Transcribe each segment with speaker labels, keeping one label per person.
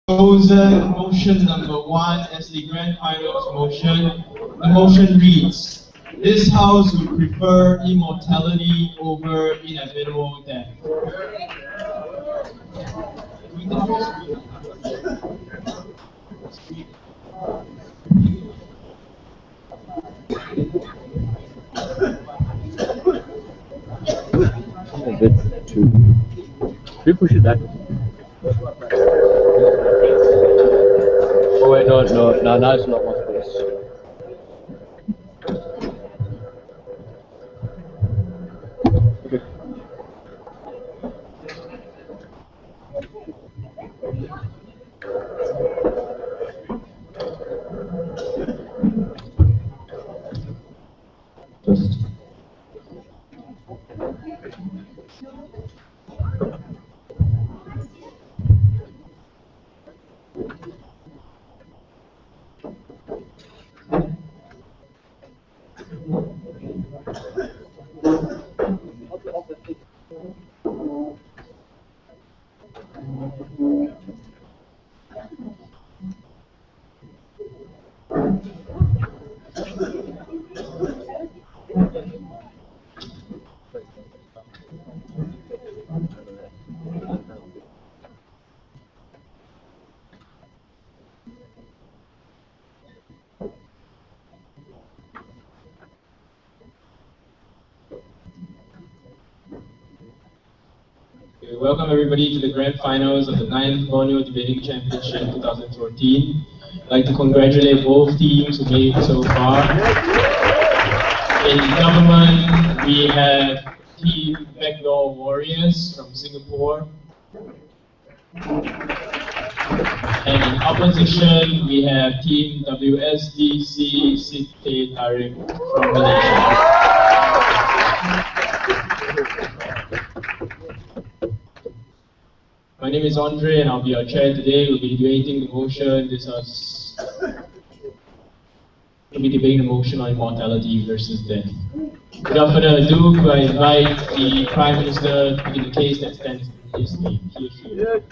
Speaker 1: Chosen motion number 1 as the grand finals motion. The motion reads, this house would prefer immortality over inevitable death.
Speaker 2: A bit too. We push it back. Oh wait, no, now it's a lot more space. Okay. Just.
Speaker 1: Welcome everybody to the grand finals of the 9th Borneo Debating Championship 2014. I'd like to congratulate both teams who made it so far. In government, we have Team Backdoor Warriors from Singapore. And in opposition, we have Team WSDC Tariq from Malaysia. My name is Andre and I'll be your chair today. We'll be debating the motion. We'll be debating the motion on immortality versus death. Without further ado, I invite the Prime Minister to begin the case that stands in his name. Here.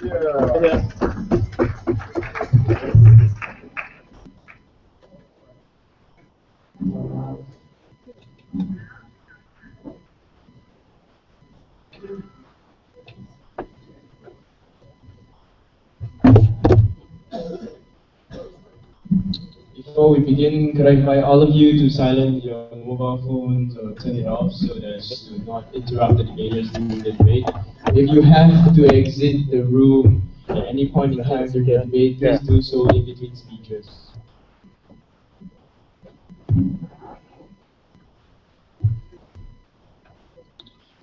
Speaker 1: Before we begin, could I invite all of you to silence your mobile phones or turn it off so as to not interrupt the debaters during the debate. If you have to exit the room at any point in time during the debate, please do so in between speeches.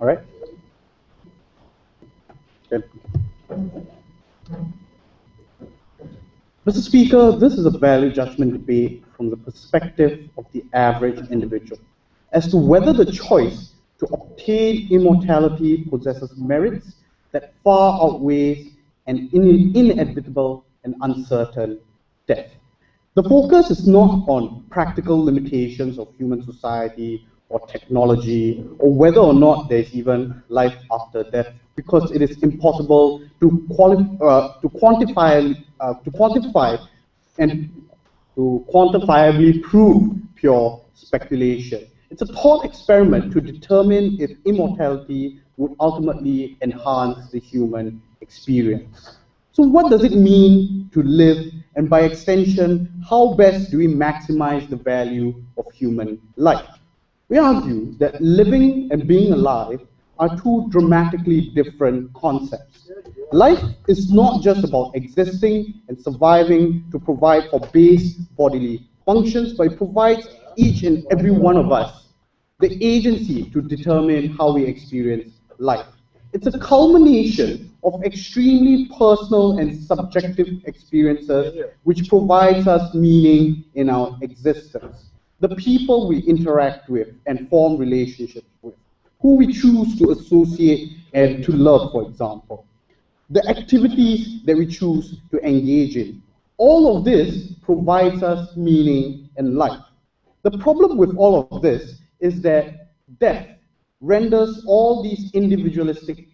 Speaker 3: All right. Good. Mr. Speaker, this is a value judgment debate from the perspective of the average individual as to whether the choice to obtain immortality possesses merits that far outweighs an inevitable and uncertain death. The focus is not on practical limitations of human society or technology, or whether or not there's even life after death, because it is impossible to quantify and to quantifiably prove pure speculation. It's a thought experiment to determine if immortality would ultimately enhance the human experience. So what does it mean to live, and by extension, how best do we maximize the value of human life? We argue that living and being alive are two dramatically different concepts. Life is not just about existing and surviving to provide for base bodily functions, but it provides each and every one of us the agency to determine how we experience life. It's a culmination of extremely personal and subjective experiences which provides us meaning in our existence. The people we interact with and form relationships with, who we choose to associate and to love, for example. The activities that we choose to engage in. All of this provides us meaning in life. The problem with all of this is that death renders all these individualistic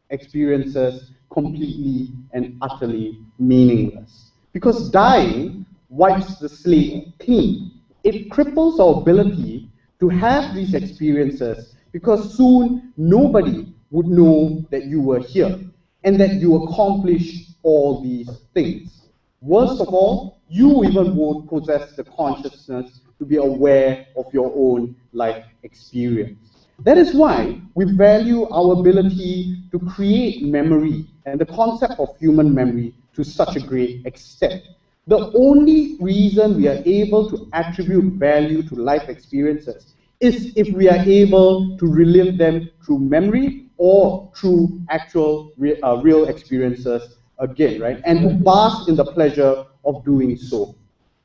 Speaker 3: experiences completely and utterly meaningless. Because dying wipes the slate clean. It cripples our ability to have these experiences because soon nobody would know that you were here and that you accomplished all these things. Worst of all, you even won't possess the consciousness to be aware of your own life experience. That is why we value our ability to create memory and the concept of human memory to such a great extent. The only reason we are able to attribute value to life experiences is if we are able to relive them through memory or through actual real experiences again, right? And to bask in the pleasure of doing so.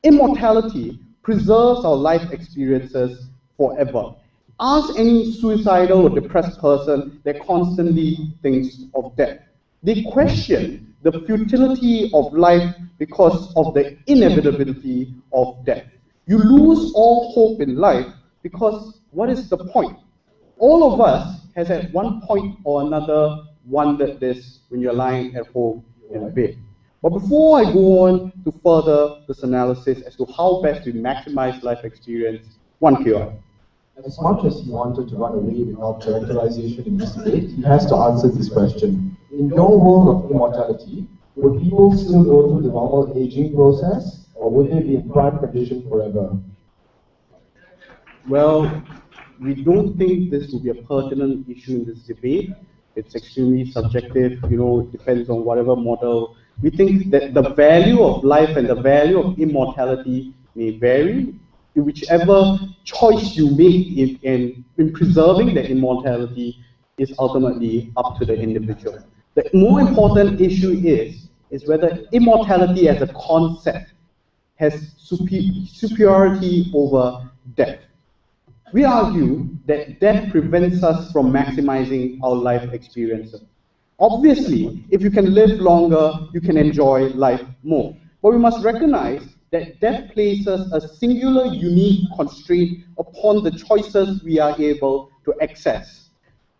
Speaker 3: Immortality preserves our life experiences forever. Ask any suicidal or depressed person that constantly thinks of death. They question the futility of life because of the inevitability of death. You lose all hope in life because what is the point? All of us has at one point or another wondered this when you're lying at home in bed. But before I go on to further this analysis as to how best we maximize life experience, one QR.
Speaker 4: As much as he wanted to run away without characterization in this debate, he has to answer this question. In your world of immortality, would people still go through the normal aging process, or would they be in prime condition forever?
Speaker 3: Well, we don't think this will be a pertinent issue in this debate. It's extremely subjective, it depends on whatever model. We think that the value of life and the value of immortality may vary. Whichever choice you make in preserving the immortality is ultimately up to the individual. The more important issue is whether immortality as a concept has superiority over death. We argue that death prevents us from maximizing our life experiences. Obviously, if you can live longer, you can enjoy life more. But we must recognize that death places a singular, unique constraint upon the choices we are able to access.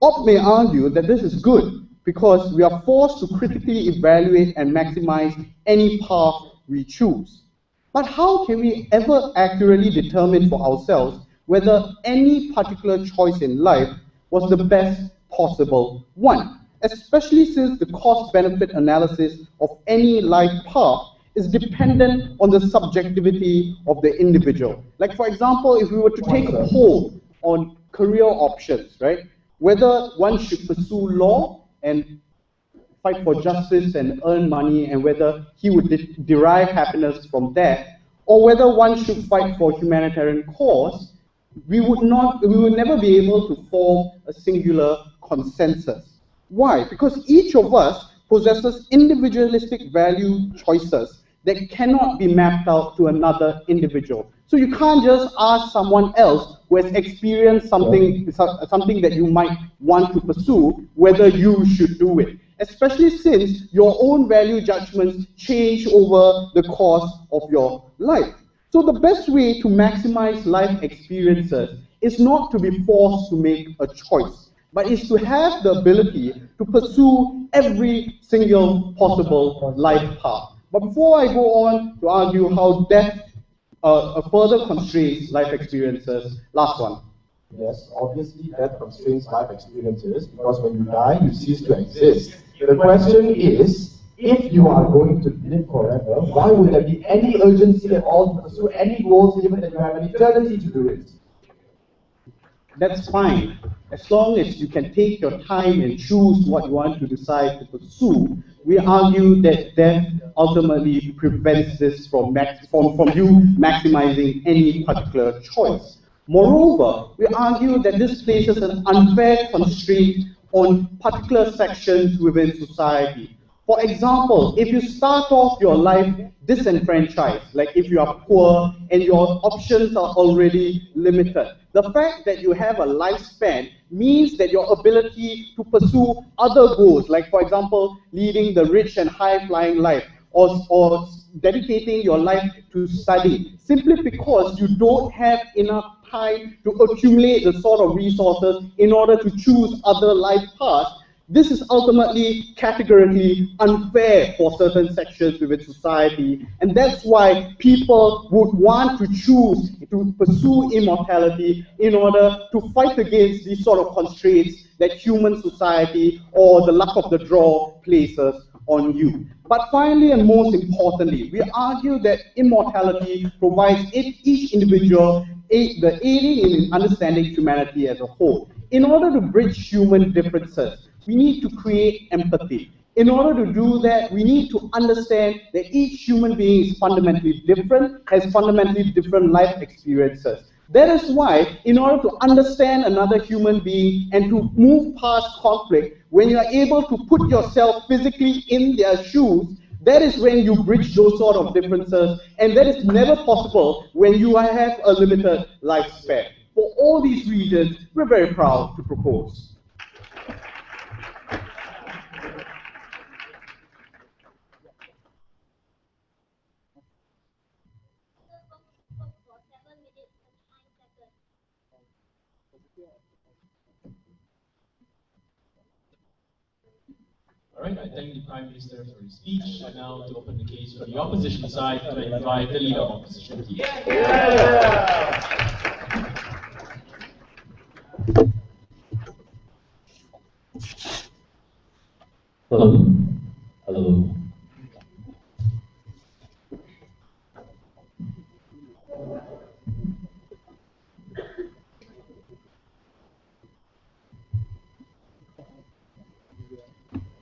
Speaker 3: Op may argue that this is good because we are forced to critically evaluate and maximize any path we choose. But how can we ever accurately determine for ourselves whether any particular choice in life was the best possible one, especially since the cost-benefit analysis of any life path is dependent on the subjectivity of the individual. Like, for example, if we were to take a poll on career options, right? Whether one should pursue law and fight for justice and earn money, and whether he would derive happiness from that, or whether one should fight for humanitarian cause, we would never be able to form a singular consensus. Why? Because each of us possesses individualistic value choices that cannot be mapped out to another individual. So you can't just ask someone else who has experienced something that you might want to pursue whether you should do it, especially since your own value judgments change over the course of your life. So the best way to maximize life experiences is not to be forced to make a choice, but is to have the ability to pursue every single possible life path. But before I go on to argue how death further constrains life experiences, last one.
Speaker 4: Yes, obviously death constrains life experiences because when you die, you cease to exist. The question is, if you are going to live forever, why would there be any urgency at all to pursue any goals given that you have an eternity to do it?
Speaker 3: That's fine. As long as you can take your time and choose what you want to decide to pursue, we argue that death ultimately prevents this from you maximizing any particular choice. Moreover, we argue that this places an unfair constraint on particular sections within society. For example, if you start off your life disenfranchised, like if you are poor and your options are already limited, the fact that you have a lifespan means that your ability to pursue other goals, like for example, leading the rich and high-flying life, or dedicating your life to study, simply because you don't have enough time to accumulate the sort of resources in order to choose other life paths, This is ultimately categorically unfair for certain sections within society, and that's why people would want to choose to pursue immortality in order to fight against these sort of constraints that human society or the luck of the draw places on you. But finally and most importantly, we argue that immortality provides each individual the aiding in understanding humanity as a whole. In order to bridge human differences, we need to create empathy. In order to do that, we need to understand that each human being is fundamentally different, has fundamentally different life experiences. That is why, in order to understand another human being and to move past conflict, when you are able to put yourself physically in their shoes, that is when you bridge those sort of differences, and that is never possible when you have a limited lifespan. For all these reasons, we're very proud to propose.
Speaker 1: All right, I thank the Prime Minister for his speech. And now to open the case for the opposition side, to invite the leader of opposition team.
Speaker 2: Hello. Hello.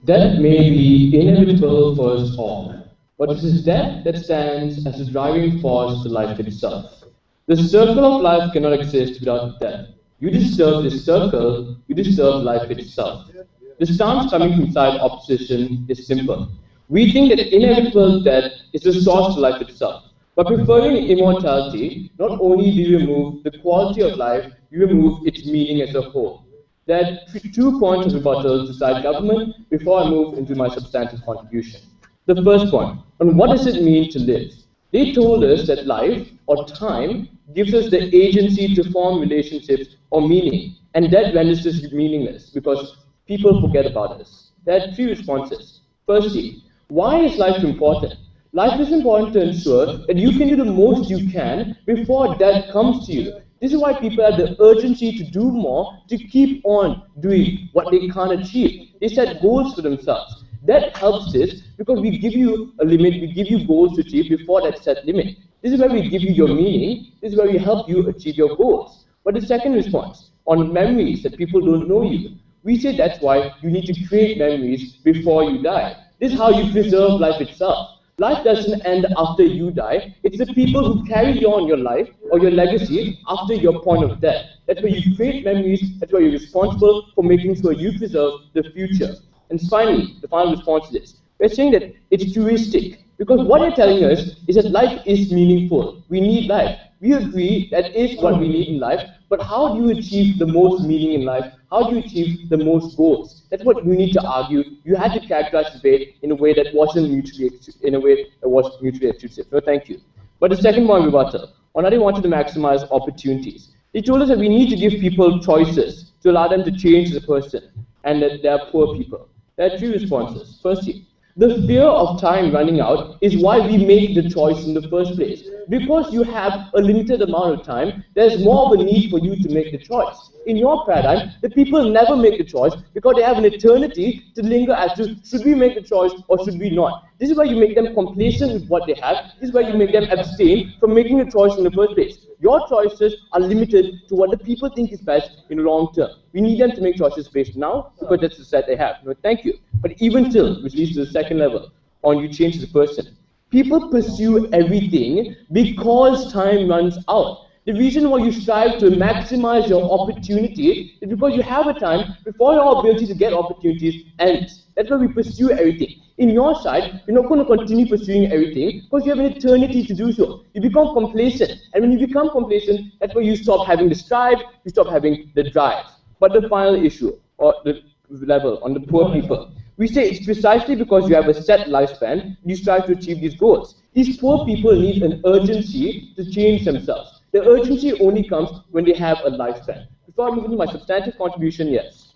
Speaker 2: Death may be inevitable for us all, but it is death that stands as the driving force to life itself. The circle of life cannot exist without death. You disturb this circle, you disturb life itself. The stance coming from side opposition is simple. We think that inevitable death is the source to life itself. By preferring immortality, not only do you remove the quality of life, you remove its meaning as a whole. There are 2 points of rebuttal to side government before I move into my substantive contribution. The first point, on what does it mean to live? They told us that life, or time, gives us the agency to form relationships or meaning, and that renders us meaningless because people forget about us. There are 3 responses. Firstly, why is life important? Life is important to ensure that you can do the most you can before death comes to you. This is why people have the urgency to do more, to keep on doing what they can't achieve. They set goals for themselves. That helps this because we give you a limit, we give you goals to achieve before that set limit. This is where we give you your meaning, this is where we help you achieve your goals. But the second response, on memories that people don't know you, we say that's why you need to create memories before you die. This is how you preserve life itself. Life doesn't end after you die. It's the people who carry on your life or your legacy after your point of death. That's where you create memories. That's where you're responsible for making sure you preserve the future. And finally, the final response to this. We're saying that it's heuristic. Because what you're telling us is that life is meaningful. We need life. We agree that is what we need in life. But how do you achieve the most meaning in life? How do you achieve the most goals? That's what you need to argue. You had to characterize the debate in a way that wasn't mutually exclusive. No, thank you. But the second one, rebuttal, on how they wanted to maximize opportunities. They told us that we need to give people choices to allow them to change as a person, and that they are poor people. There are 3 responses. Firstly, the fear of time running out is why we make the choice in the first place. Because you have a limited amount of time, there's more of a need for you to make the choice. In your paradigm, the people never make the choice because they have an eternity to linger as to should we make the choice or should we not. This is why you make them complacent with what they have. This is why you make them abstain from making a choice in the first place. Your choices are limited to what the people think is best in the long term. We need them to make choices based now because that's the set they have. No, thank you. But even till, which leads to the second level, on you change the person. People pursue everything because time runs out. The reason why you strive to maximize your opportunity is because you have a time before your ability to get opportunities ends. That's why we pursue everything. In your side, you're not going to continue pursuing everything because you have an eternity to do so. You become complacent. And when you become complacent, that's why you stop having the strive, you stop having the drive. But the final issue, or the level, on the poor people, we say it's precisely because you have a set lifespan, you strive to achieve these goals. These poor people need an urgency to change themselves. The urgency only comes when they have a lifespan. Before I move into my substantive contribution, yes.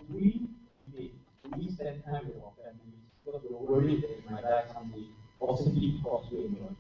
Speaker 4: We make we spend time with our families because we're worried that we might die someday, or simply because we're ignorant?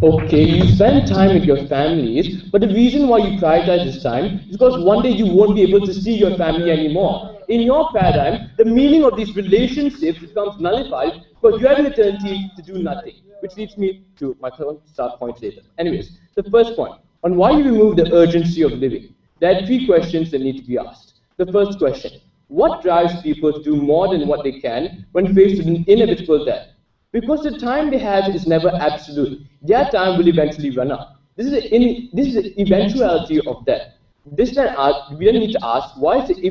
Speaker 2: Okay, you spend time with your families, but the reason why you prioritize this time is because one day you won't be able to see your family anymore. In your paradigm, the meaning of these relationships becomes nullified because you have an eternity to do nothing, which leads me to my third start point later. Anyways, the first point, on why you remove the urgency of living. There are three questions that need to be asked. The first question, what drives people to do more than what they can when faced with an inevitable death? Because the time they have is never absolute. Their time will eventually run out. This is the eventuality of death. We then need to ask, why is the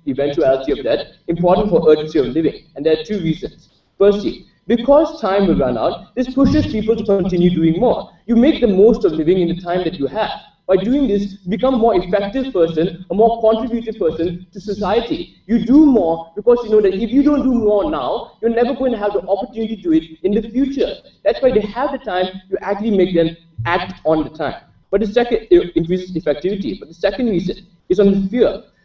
Speaker 2: eventuality of death important for urgency of living? And there are two reasons. Firstly, because time will run out, this pushes people to continue doing more. You make the most of living in the time that you have. By doing this, you become a more effective person, a more contributive person to society. You do more because you know that if you don't do more now, you're never going to have the opportunity to do it in the future. That's why they have the time, you actually make them act on the time. But the second, it increases effectivity. But the second reason is on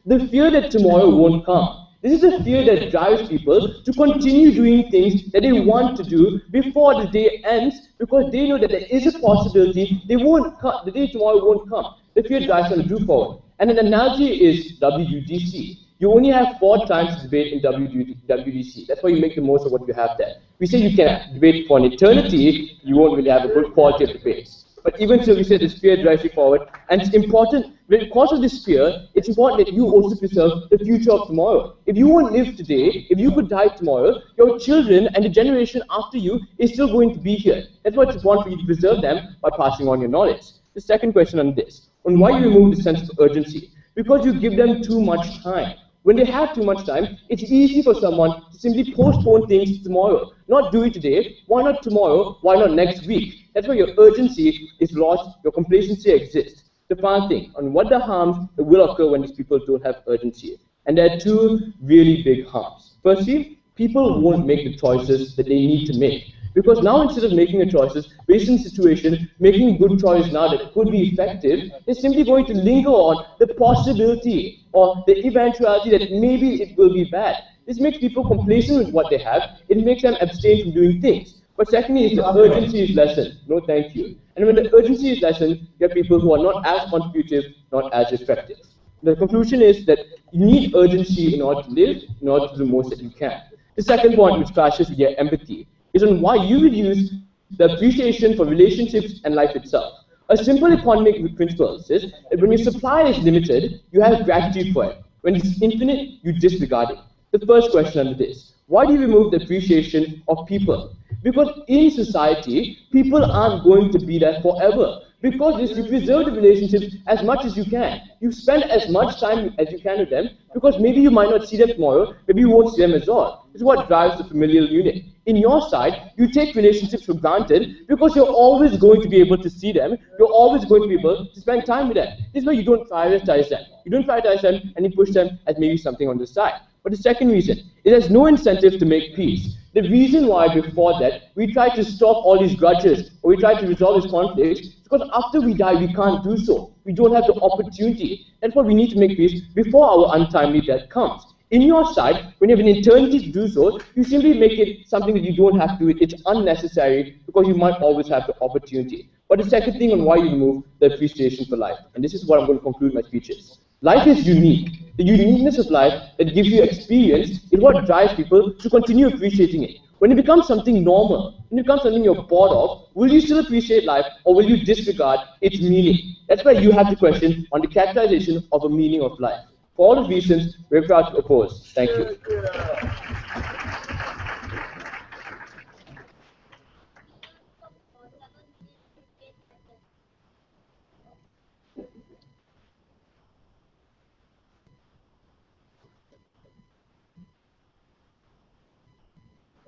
Speaker 2: the fear that tomorrow won't come. This is the fear that drives people to continue doing things that they want to do before the day ends, because they know that there is a possibility the day tomorrow won't come. The fear drives them to do forward. And an analogy is WSDC. You only have 4 times to debate in WSDC. That's why you make the most of what you have there. We say you can debate for an eternity, you won't really have a good quality of debates. But even so, we say this fear drives you forward, and it's important, because of this fear, it's important that you also preserve the future of tomorrow. If you won't live today, if you could die tomorrow, your children and the generation after you is still going to be here. That's why it's important for you to preserve them by passing on your knowledge. The second question on this, on why you remove the sense of urgency. Because you give them too much time. When they have too much time, it's easy for someone to simply postpone things to tomorrow. Not do it today, why not tomorrow, why not next week? That's why your urgency is lost, your complacency exists. The final thing, on what the harms that will occur when these people don't have urgency. And there are 2 really big harms. Firstly, people won't make the choices that they need to make. Because now, instead of making the choices based on the situation, making a good choice now that could be effective, they're simply going to linger on the possibility or the eventuality that maybe it will be bad. This makes people complacent with what they have. It makes them abstain from doing things. But secondly, is the urgency is lessened. No, thank you. And when the urgency is lessened, you have people who are not as contributive, not as effective. The conclusion is that you need urgency in order to live, in order to do the most that you can. The second point, which clashes with your empathy, is on why you reduce the appreciation for relationships and life itself. A simple economic principle says that when your supply is limited, you have gratitude for it. When it's infinite, you disregard it. The first question under this, why do you remove the appreciation of people? Because in society, people aren't going to be there forever. Because this, you preserve the relationships as much as you can. You spend as much time as you can with them, because maybe you might not see them tomorrow, maybe you won't see them at all. This is what drives the familial unit. In your side, you take relationships for granted because you're always going to be able to see them, you're always going to be able to spend time with them. This is why you don't prioritize them. You don't prioritize them and you push them as maybe something on the side. But the second reason, it has no incentive to make peace. The reason why before that, we try to stop all these grudges, or we try to resolve these conflicts, because after we die, we can't do so. We don't have the opportunity. That's why we need to make peace before our untimely death comes. In your side, when you have an eternity to do so, you simply make it something that you don't have to do. It's unnecessary because you might always have the opportunity. But the second thing on why you remove the appreciation for life, and this is what I'm going to conclude my speeches. Life is unique. The uniqueness of life that gives you experience is what drives people to continue appreciating it. When it becomes something normal, when it becomes something you're bored of, will you still appreciate life or will you disregard its meaning? That's why you have the question on the characterization of a meaning of life. For all of these reasons, we're proud to oppose. Thank you.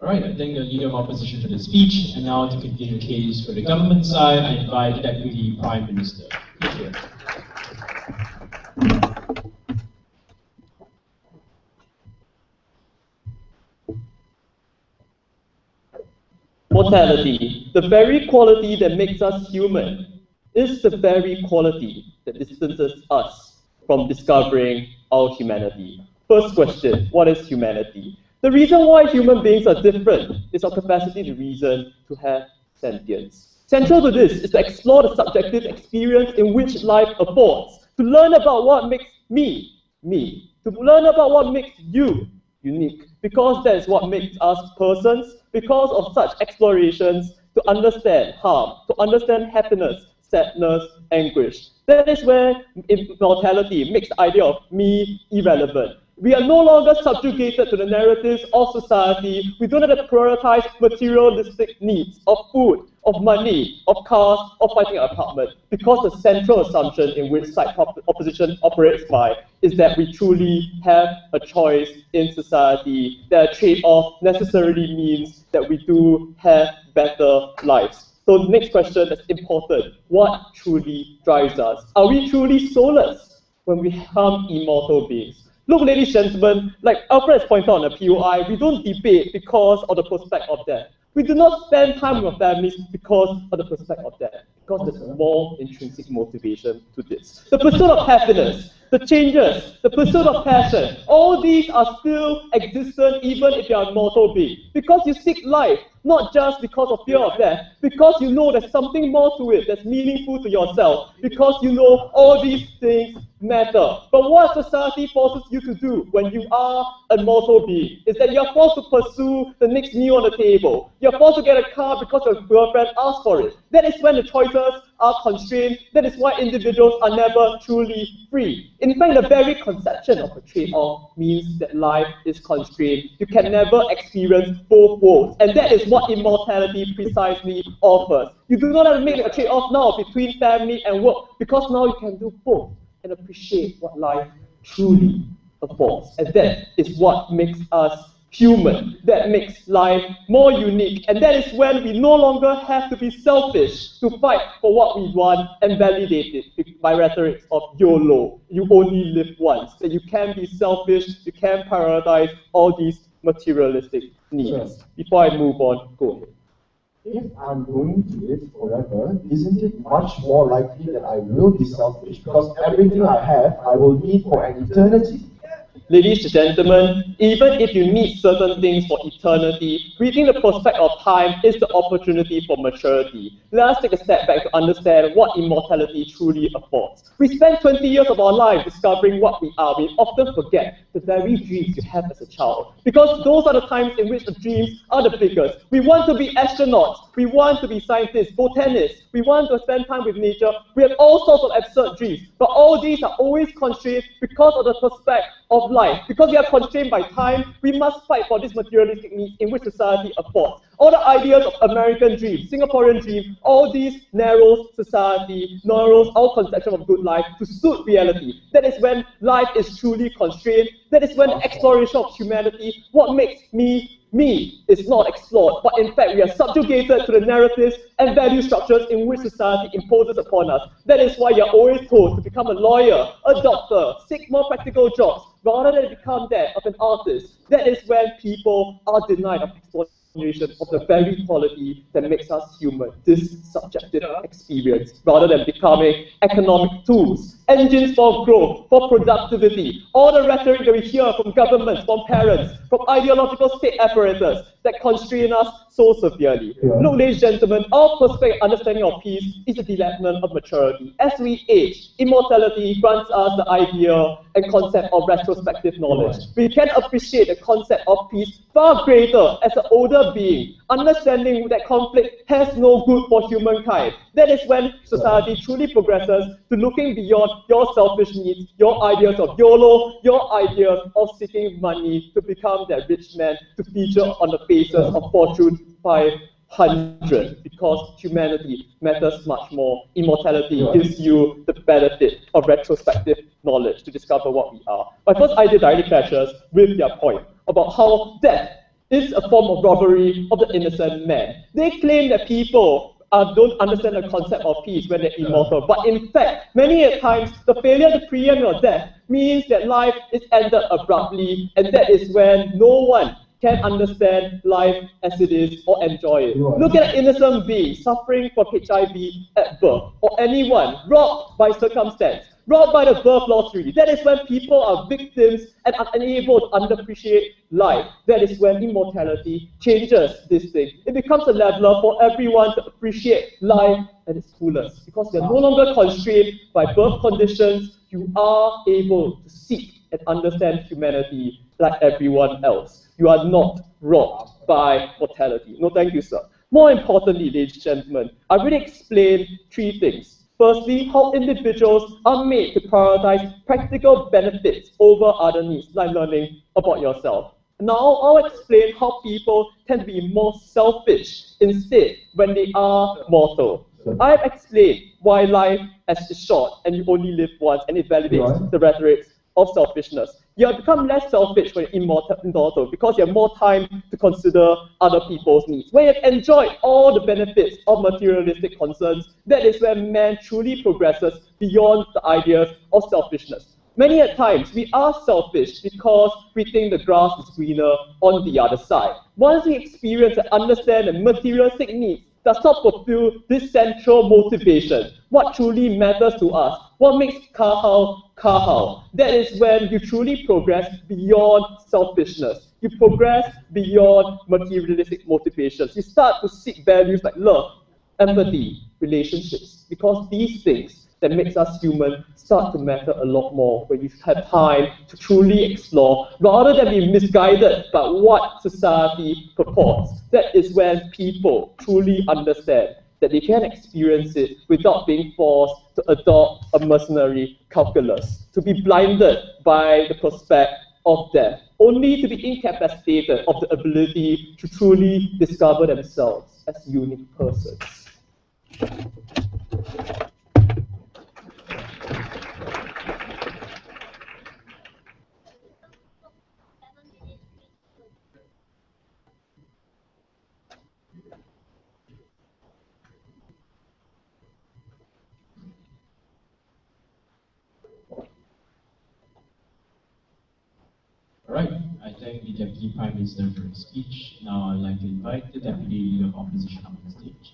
Speaker 1: All right, I thank the Leader of Opposition for the speech, and now to continue the case for the government side, I invite Deputy Prime Minister. Thank you.
Speaker 5: Mortality, the very quality that makes us human, is the very quality that distances us from discovering our humanity. First question, what is humanity? The reason why human beings are different is our capacity to reason, to have sentience. Central to this is to explore the subjective experience in which life affords, to learn about what makes me, to learn about what makes you unique, because that is what makes us persons, because of such explorations, to understand harm, to understand happiness, sadness, anguish. That is where immortality makes the idea of me irrelevant. We are no longer subjugated to the narratives of society. We don't have to prioritize materialistic needs of food, of money, of cars, of finding an apartment. Because the central assumption in which side opposition operates by is that we truly have a choice in society, that a trade-off necessarily means that we do have better lives. So the next question that's important, what truly drives us? Are we truly soulless when we become immortal beings? Look, ladies and gentlemen, like Alfred has pointed out on the POI, we don't debate because of the prospect of death. We do not spend time with our families because of the prospect of death, because there's a more intrinsic motivation to this. The pursuit of happiness, the changes, the pursuit of passion, all these are still existent even if you are a mortal being. Because you seek life, not just because of fear of death, because you know there's something more to it that's meaningful to yourself, because you know all these things matter. But what society forces you to do when you are a mortal being is that you're forced to pursue the next meal on the table. You're forced to get a car because your girlfriend asked for it. That is when the choices are constrained. That is why individuals are never truly free. In fact, the very conception of a trade-off means that life is constrained. You can never experience both worlds. And that is what immortality precisely offers. You do not have to make a trade-off now between family and work, because now you can do both and appreciate what life truly affords. And that is what makes us human, that makes life more unique. And that is when we no longer have to be selfish to fight for what we want and validate it by rhetoric of YOLO. You only live once. That you can be selfish, you can prioritize all these materialistic needs.
Speaker 4: Sure.
Speaker 5: Before I move on, go ahead.
Speaker 4: If I'm going to live forever, isn't it much more likely that I will be selfish? Because everything I have, I will need for an eternity.
Speaker 5: Ladies and gentlemen, even if you need certain things for eternity, reading the prospect of time is the opportunity for maturity. Let us take a step back to understand what immortality truly affords. We spend 20 years of our life discovering what we are. We often forget the very dreams you have as a child, because those are the times in which the dreams are the biggest. We want to be astronauts, we want to be scientists, botanists, we want to spend time with nature. We have all sorts of absurd dreams, but all these are always constrained because of the prospect of life. Because we are constrained by time, we must fight for these materialistic needs in which society affords. All the ideas of American dream, Singaporean dream, all these narrows society, narrows our conception of good life to suit reality. That is when life is truly constrained. That is when the exploration of humanity, what makes me, is not explored, but in fact we are subjugated to the narratives and value structures in which society imposes upon us. That is why you're always told to become a lawyer, a doctor, seek more practical jobs, rather than become that of an artist. That is when people are denied of exploration of the very quality that makes us human, this subjective experience, rather than becoming economic tools, engines for growth, for productivity. All the rhetoric that we hear from governments, from parents, from ideological state apparatus that constrain us so severely. Look, ladies and gentlemen, our prospect understanding of peace is the development of maturity. As we age, immortality grants us the idea and concept of retrospective knowledge. We can appreciate the concept of peace far greater as an older being, understanding that conflict has no good for humankind. That is when society truly progresses to looking beyond your selfish needs, your ideas of YOLO, your ideas of seeking money to become that rich man to feature on the faces of Fortune 500, because humanity matters much more. Immortality gives you the benefit of retrospective knowledge to discover what we are. My first idea directly clashes with their point about how death is a form of robbery of the innocent man. They claim that people don't understand the concept of peace when they're immortal, but in fact, many a times, the failure to preempt your death means that life is ended abruptly, and that is when no one can understand life as it is or enjoy it. Look at an innocent being suffering from HIV at birth, or anyone robbed by circumstance. robbed by the birth lottery. That is when people are victims and are unable to underappreciate life. That is when immortality changes this thing. It becomes a leveler for everyone to appreciate life at its fullest. Because you're no longer constrained by birth conditions, you are able to seek and understand humanity like everyone else. You are not robbed by mortality. No, thank you, sir. More importantly, ladies and gentlemen, I really explained three things. Firstly, how individuals are made to prioritize practical benefits over other needs, like learning about yourself. Now, I'll explain how people tend to be more selfish instead when they are mortal. I've explained why life is short and you only live once, and it validates the rhetoric of selfishness. You have become less selfish when you're immortal because you have more time to consider other people's needs. When you've enjoyed all the benefits of materialistic concerns, that is when man truly progresses beyond the ideas of selfishness. Many a times, we are selfish because we think the grass is greener on the other side. Once we experience and understand the materialistic needs does not fulfill this central motivation, what truly matters to us, what makes kahao, that is when you truly progress beyond selfishness. You progress beyond materialistic motivations. You start to seek values like love, empathy, relationships, because these things that makes us human start to matter a lot more when you have time to truly explore, rather than be misguided by what society purports. That is when people truly understand that they can experience it without being forced to adopt a mercenary calculus, to be blinded by the prospect of death, only to be incapacitated of the ability to truly discover themselves as unique persons.
Speaker 1: All right, I thank the Deputy Prime Minister for his speech. Now I'd like to invite the Deputy Leader of Opposition on the stage.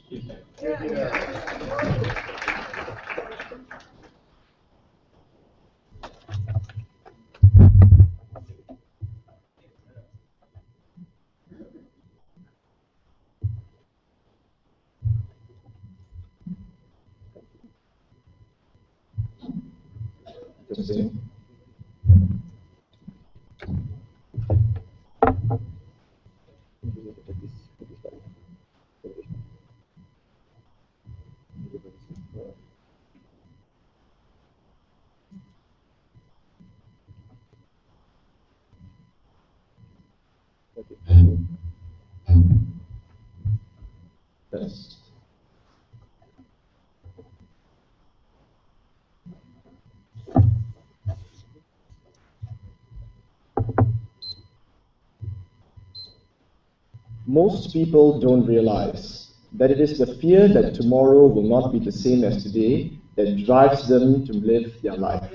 Speaker 4: Interesting.
Speaker 1: Yes.
Speaker 4: Most people don't realize that it is the fear that tomorrow will not be the same as today that drives them to live their life.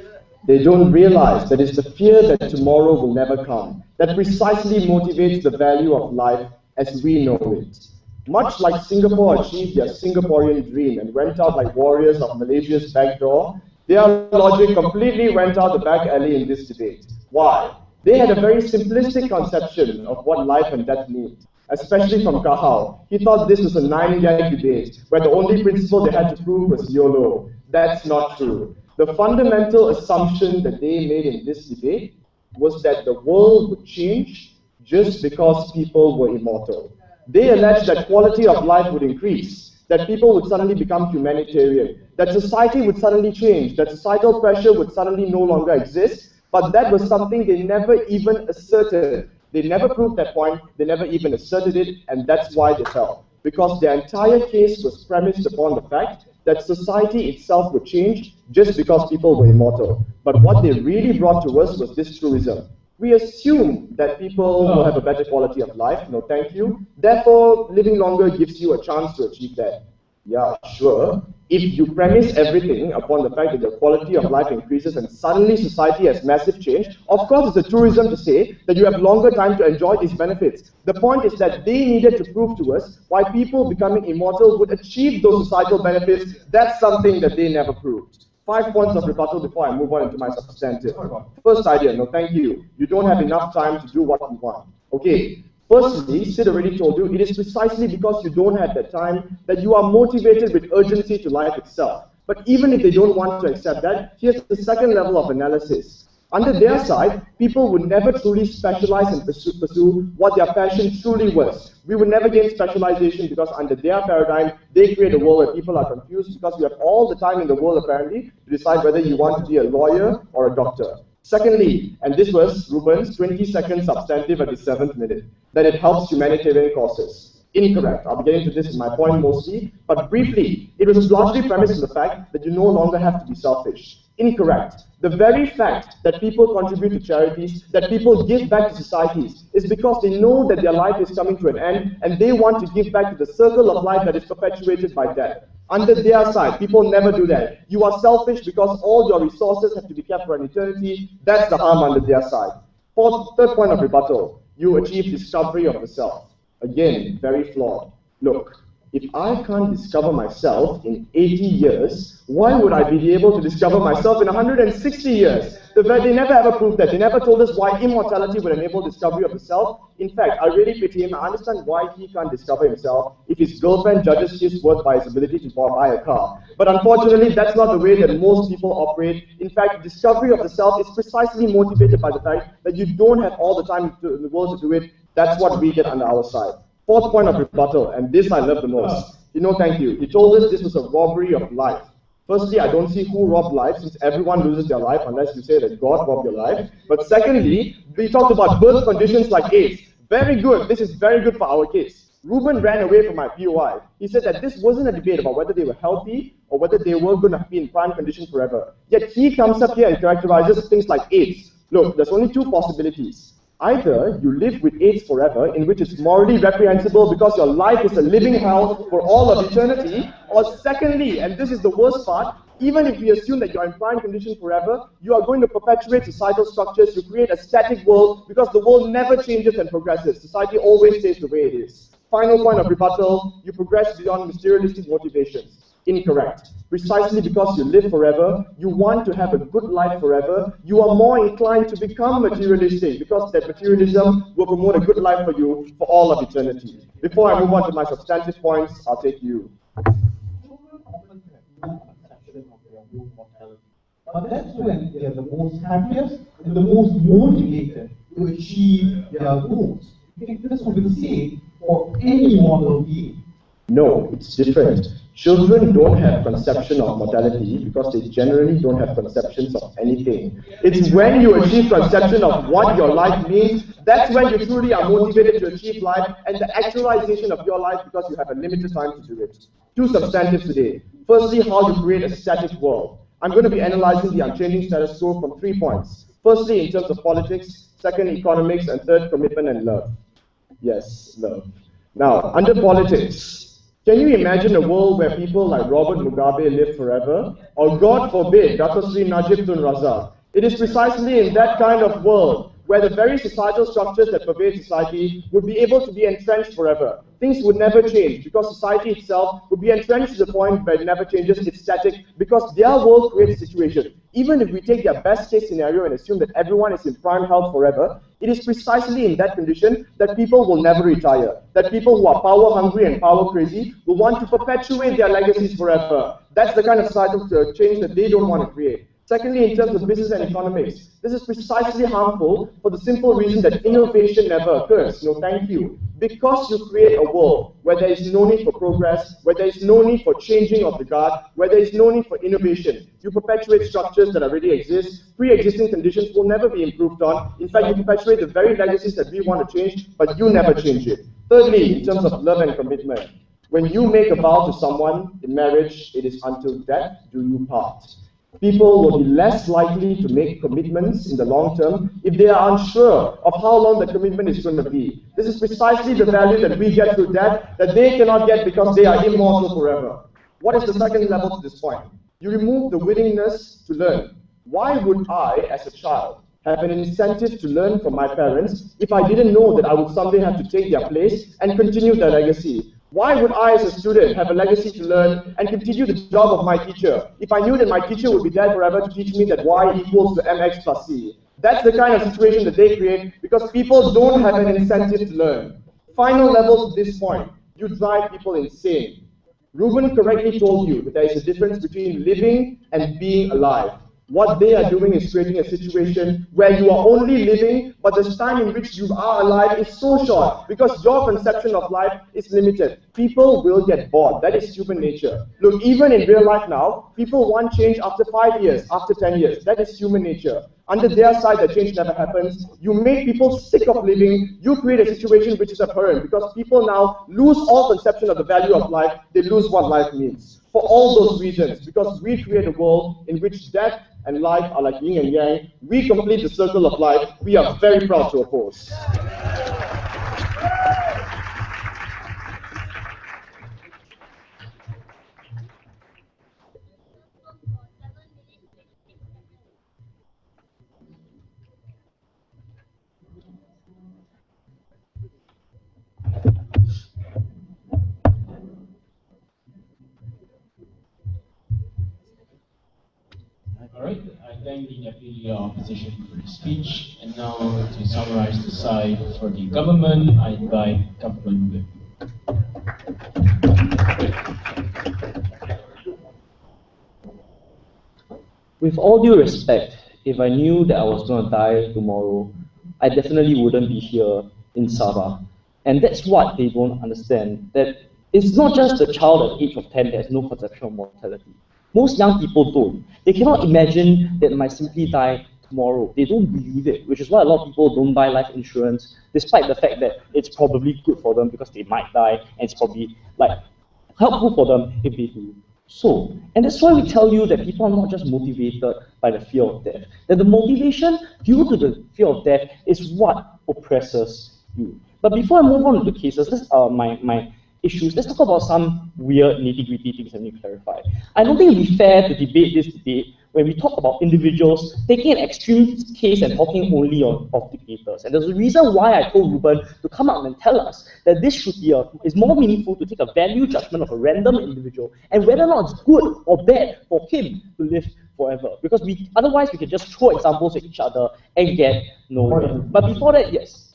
Speaker 4: They don't realize that it's the fear that tomorrow will never come that precisely motivates the value of life as we know it. Much like Singapore achieved their Singaporean dream and went out like warriors of Malaysia's back door, their logic completely went out the back alley in this debate. Why? They had a very simplistic conception of what life and death mean. Especially from Kahao. He thought this was a 9-gag debate, where the only principle they had to prove was YOLO. That's not true. The fundamental assumption that they made in this debate was that the world would change just because people were immortal. They alleged that quality of life would increase, that people would suddenly become humanitarian, that society would suddenly change, that societal pressure would suddenly no longer exist, but that was something they never even asserted. They never proved that point, they never even asserted it, and that's why they fell. Because their entire case was premised upon the fact that society itself would change just because people were immortal. But what they really brought to us was this truism. We assume that people will have a better quality of life, no thank you, therefore living longer gives you a chance to achieve that. Yeah, sure. If you premise everything upon the fact that the quality of life increases and suddenly society has massive change, of course it's a truism to say that you have longer time to enjoy these benefits. The point is that they needed to prove to us why people becoming immortal would achieve those societal benefits. That's something that they never proved. 5 points of rebuttal before I move on into my substantive. First idea, no thank you. You don't have enough time to do what you want. Okay. Firstly, Sid already told you, it is precisely because you don't have that time that you are motivated with urgency to life itself. But even if they don't want to accept that, here's the second level of analysis. Under their side, people would never truly specialize and pursue what their passion truly was. We would never gain specialization because under their paradigm, they create a world where people are confused because you have all the time in the world apparently to decide whether you want to be a lawyer or a doctor. Secondly, and this was Reuben's 20-second substantive at the 7th minute, that it helps humanitarian causes. Incorrect. I'll be getting to this in my point mostly, but briefly, it was largely premised on the fact that you no longer have to be selfish. Incorrect. The very fact that people contribute to charities, that people give back to societies, is because they know that their life is coming to an end and they want to give back to the circle of life that is perpetuated by death. Under their side, people never do that. You are selfish because all your resources have to be kept for an eternity. That's the harm under their side. Third point of rebuttal, you achieve discovery of the self. Again, very flawed. Look, if I can't discover myself in 80 years, why would I be able to discover myself in 160 years? They never ever proved that. They never told us why immortality would enable discovery of the self. In fact, I really pity him. I understand why he can't discover himself if his girlfriend judges his worth by his ability to buy a car. But unfortunately, that's not the way that most people operate. In fact, discovery of the self is precisely motivated by the fact that you don't have all the time in the world to do it. That's what we get under our side. Fourth point of rebuttal, and this I love the most. Thank you. He told us this was a robbery of life. Firstly, I don't see who robbed life, since everyone loses their life unless you say that God robbed your life. But secondly, we talked about birth conditions like AIDS. Very good. This is very good for our case. Reuben ran away from my POI. He said that this wasn't a debate about whether they were healthy or whether they were going to be in prime condition forever. Yet he comes up here and characterizes things like AIDS. Look, there's only two possibilities. Either you live with AIDS forever, in which it's morally reprehensible because your life is a living hell for all of eternity, or secondly, and this is the worst part, even if we assume that you're in prime condition forever, you are going to perpetuate societal structures, you create a static world because the world never changes and progresses. Society always stays the way it is. Final point of rebuttal, you progress beyond materialistic motivations. Incorrect. Precisely because you live forever, you want to have a good life forever, you are more inclined to become materialistic because that materialism will promote a good life for you for all of eternity. Before I move on to my substantive points, I'll take you.
Speaker 6: But that's when they are the most happiest and the most motivated to achieve their goals. I think this would be the same for any mortal being.
Speaker 4: No, it's different. Children don't have conception of mortality because they generally don't have conceptions of anything. It's when you achieve conception of what your life means, that's when you truly are motivated to achieve life and the actualization of your life because you have a limited time to do it. Two substantives today. Firstly, how to create a static world. I'm going to be analyzing the unchanging status quo from 3 points. Firstly, in terms of politics. Second, economics. And third, commitment and love. Yes, love. Now, under politics, can you imagine a world where people like Robert Mugabe live forever? Or God forbid, Dato Sri Najib Tun Razak. It is precisely in that kind of world where the very societal structures that pervade society would be able to be entrenched forever. Things would never change because society itself would be entrenched to the point where it never changes, it's static, because their world creates a situation. Even if we take their best case scenario and assume that everyone is in prime health forever, it is precisely in that condition that people will never retire, that people who are power hungry and power crazy will want to perpetuate their legacies forever. That's the kind of societal change that they don't want to create. Secondly, in terms of business and economics, this is precisely harmful for the simple reason that innovation never occurs. No, thank you. Because you create a world where there is no need for progress, where there is no need for changing of the guard, where there is no need for innovation. You perpetuate structures that already exist. Pre-existing conditions will never be improved on. In fact, you perpetuate the very legacies that we want to change, but you never change it. Thirdly, in terms of love and commitment, when you make a vow to someone in marriage, it is until death do you part. People will be less likely to make commitments in the long term if they are unsure of how long the commitment is going to be. This is precisely the value that we get through death that they cannot get because they are immortal forever. What is the second level to this point? You remove the willingness to learn. Why would I, as a child, have an incentive to learn from my parents if I didn't know that I would someday have to take their place and continue their legacy?
Speaker 5: Why would I, as a student, have a legacy to learn and continue the job of my teacher if I knew that my teacher would be there forever to teach me that y equals to mx plus c? That's the kind of situation that they create because people don't have an incentive to learn. Final level to this point, you drive people insane. Reuben correctly told you that there is a difference between living and being alive. What they are doing is creating a situation where you are only living, but the time in which you are alive is so short because your conception of life is limited. People will get bored. That is human nature. Look, even in real life now, people want change after 5 years, after 10 years. That is human nature. Under their side, the change never happens. You make people sick of living. You create a situation which is abhorrent because people now lose all conception of the value of life. They lose what life means. For all those reasons, because we create a world in which death and life are like yin and yang, we complete the circle of life. We are very proud to oppose.
Speaker 1: Alright, I thank the Deputy Opposition for the speech, and now to summarize the side for the government, I invite Government Whip.
Speaker 2: With all due respect, if I knew that I was going to die tomorrow, I definitely wouldn't be here in Sabah. And that's what they don't understand, that it's not just the child at the age of 10 that has no conception of mortality. Most young people don't. They cannot imagine that they might simply die tomorrow. They don't believe it, which is why a lot of people don't buy life insurance, despite the fact that it's probably good for them because they might die, and it's probably like helpful for them if they do. So, and that's why we tell you that people are not just motivated by the fear of death. That the motivation due to the fear of death is what oppresses you. But before I move on to the cases, let's, my issues, let's talk about some weird nitty-gritty things I need to clarify. I don't think it would be fair to debate this debate when we talk about individuals taking an extreme case and talking only of dictators. And there's a reason why I told Reuben to come out and tell us that this should be is more meaningful to take a value judgment of a random individual and whether or not it's good or bad for him to live forever. Because otherwise we can just throw examples at each other and get nowhere. But before that, yes.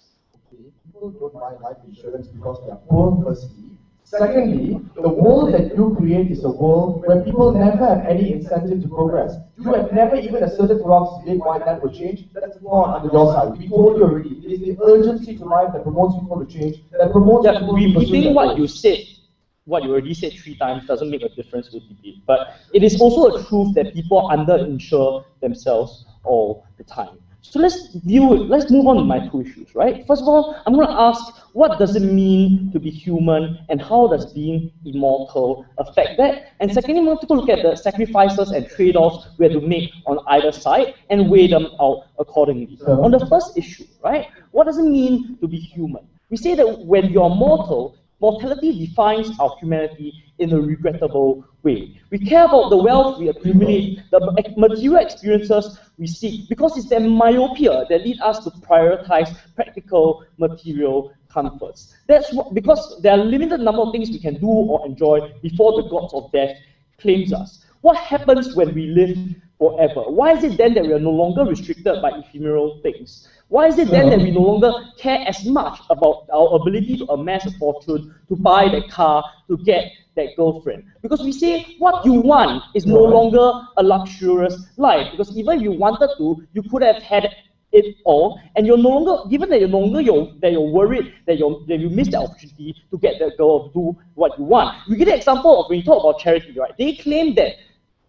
Speaker 4: People don't buy life insurance because they are poor, firstly. Secondly, the world that you create is a world where people never have any incentive to progress. You have never even asserted to us today why that will change. That's not under your side. We told you already. It is the urgency to life that promotes people to change, that promotes people to pursue
Speaker 2: repeating what you said, what you already said 3 times doesn't make a difference with debate. But it is also a truth that people under-insure themselves all the time. So let's move on to my 2 issues, right? First of all, I'm going to ask, what does it mean to be human, and how does being immortal affect that? And secondly, I'm going to take a look at the sacrifices and trade-offs we have to make on either side and weigh them out accordingly. On the first issue, right? What does it mean to be human? We say that when you're mortal, mortality defines our humanity in a regrettable way. We care about the wealth we accumulate, the material experiences we seek, because it's their myopia that lead us to prioritize practical material comforts. That's what, because there are a limited number of things we can do or enjoy before the gods of death claims us. What happens when we live forever? Why is it then that we are no longer restricted by ephemeral things? Why is it then that we no longer care as much about our ability to amass a fortune, to buy that car, to get that girlfriend? Because we say what you want is no longer a luxurious life. Because even if you wanted to, you could have had it all, and you're no longer, given that you're worried that you missed the opportunity to get that girl to do what you want. We get an example of when you talk about charity, right? They claim that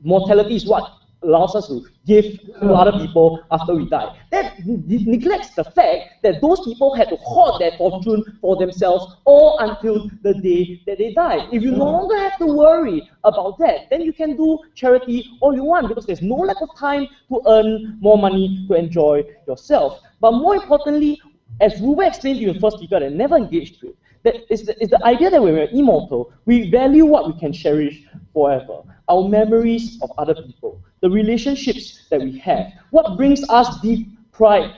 Speaker 2: mortality is what allows us to give to other people after we die. That neglects the fact that those people had to hoard their fortune for themselves all until the day that they die. If you no longer have to worry about that, then you can do charity all you want, because there's no lack of time to earn more money to enjoy yourself. But more importantly, as Reuben explained to you in first speaker and never engaged with, that is the idea that when we're immortal, we value what we can cherish forever. Our memories of other people, the relationships that we have, what brings us deep pride,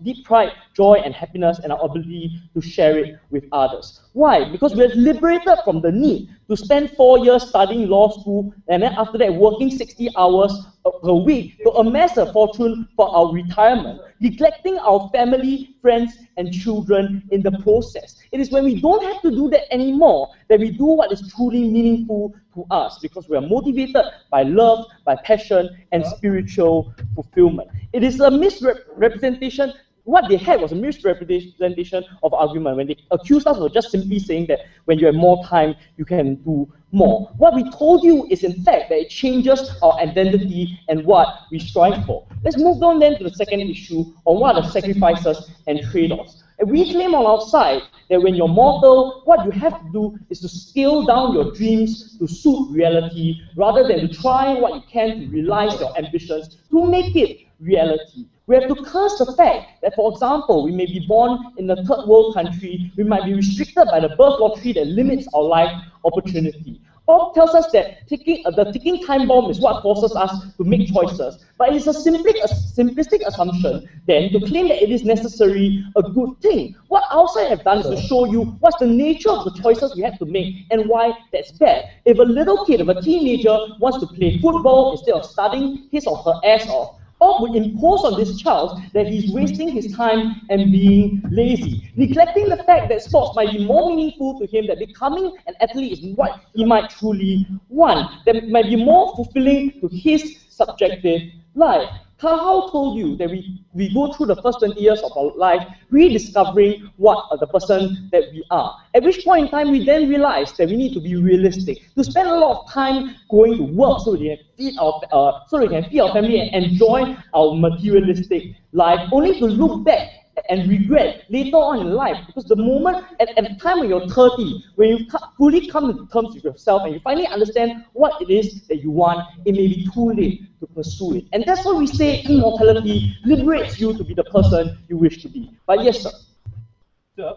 Speaker 5: deep pride, joy, and happiness, and our ability to share it with others. Why? Because we're liberated from the need to spend 4 years studying law school, and then after that working 60 hours a week to amass a fortune for our retirement, neglecting our family, friends, and children in the process. It is when we don't have to do that anymore that we do what is truly meaningful to us, because we are motivated by love, by passion, and spiritual fulfillment. It is a misrepresentation. What they had was a misrepresentation of argument when they accused us of just simply saying that when you have more time, you can do more. What we told you is in fact that it changes our identity and what we strive for. Let's move on then to the second issue on what are the sacrifices and trade-offs. And we claim on our side that when you're mortal, what you have to do is to scale down your dreams to suit reality rather than to try what you can to realize your ambitions to make it reality. We have to curse the fact that, for example, we may be born in a third world country, we might be restricted by the birth lottery that limits our life opportunity. Bob tells us that the ticking time bomb is what forces us to make choices. But it is a simplistic assumption, then, to claim that it is necessarily a good thing. What outside have done is to show you what's the nature of the choices we have to make and why that's bad. If a little kid, if a teenager wants to play football instead of studying his or her ass off, or would impose on this child that he's wasting his time and being lazy, neglecting the fact that sports might be more meaningful to him, that becoming an athlete is what he might truly want, that might be more fulfilling to his subjective life. Kahal told you that we go through the first 20 years of our life rediscovering what the person that we are. At which point in time, we then realize that we need to be realistic, to spend a lot of time going to work so we can feed our family and enjoy our materialistic life, only to look back and regret later on in life, because the moment, at the time when you're 30, when you fully come to terms with yourself and you finally understand what it is that you want, it may be too late to pursue it. And that's why we say immortality liberates you to be the person you wish to be. But yes, sir.
Speaker 2: Sir,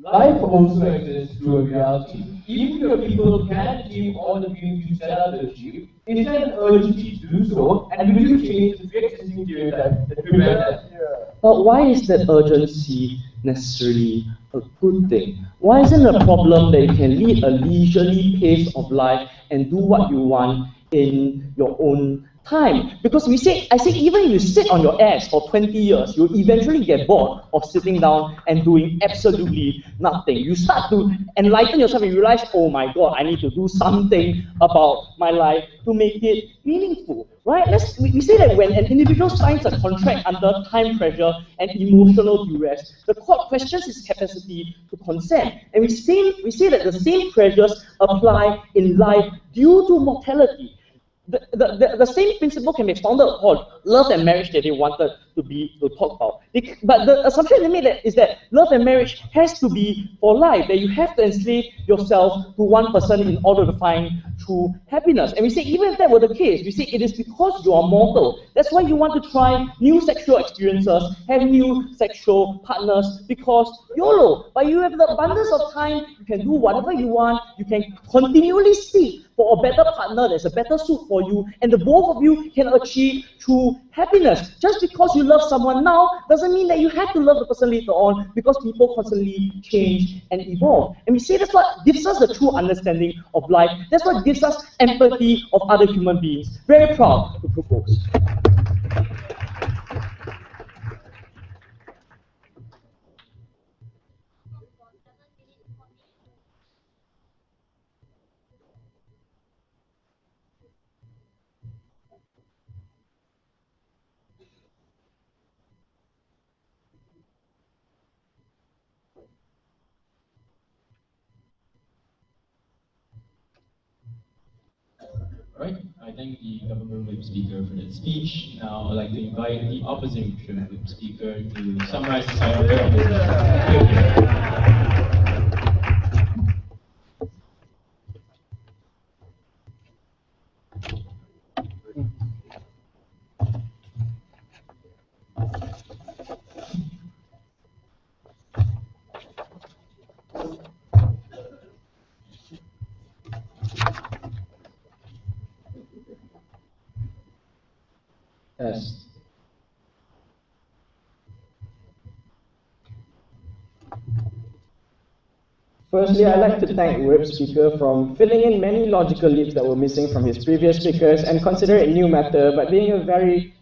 Speaker 2: life also exists through a reality. Even if your people can achieve all the dreams you set out to achieve, is there an urgency to do so, and will you change the pre-existing stereotype that prevent that?
Speaker 5: But why is that urgency necessarily a good thing? Why isn't it a problem that you can lead a leisurely pace of life and do what you want in your own time? Because I say even if you sit on your ass for 20 years, you'll eventually get bored of sitting down and doing absolutely nothing. You start to enlighten yourself and you realize, oh my God, I need to do something about my life to make it meaningful, right? We say that when an individual signs a contract under time pressure and emotional duress, the court questions his capacity to consent. And we say that the same pressures apply in life due to mortality. The same principle can be expounded upon love and marriage that they wanted to talk about. But the assumption they made is that love and marriage has to be for life, that you have to enslave yourself to one person in order to find true happiness. And we say even if that were the case, we say it is because you are mortal. That's why you want to try new sexual experiences, have new sexual partners, because YOLO. But you have the abundance of time, you can do whatever you want, you can continually seek for a better partner that's a better suit for you, and the both of you can achieve true happiness. Just because you love someone now doesn't mean that you have to love the person later on, because people constantly change and evolve. And we say that's what gives us the true understanding of life. That's what gives us empathy of other human beings. Very proud to propose.
Speaker 1: Right, I thank the government whip speaker for that speech. Now I'd like to invite the opposition whip speaker to summarize the side of the opposition.
Speaker 2: Yes.
Speaker 7: Firstly, I'd like to thank Reuben's speaker for filling in many logical leaps that were missing from his previous speakers and consider it new matter, but being a very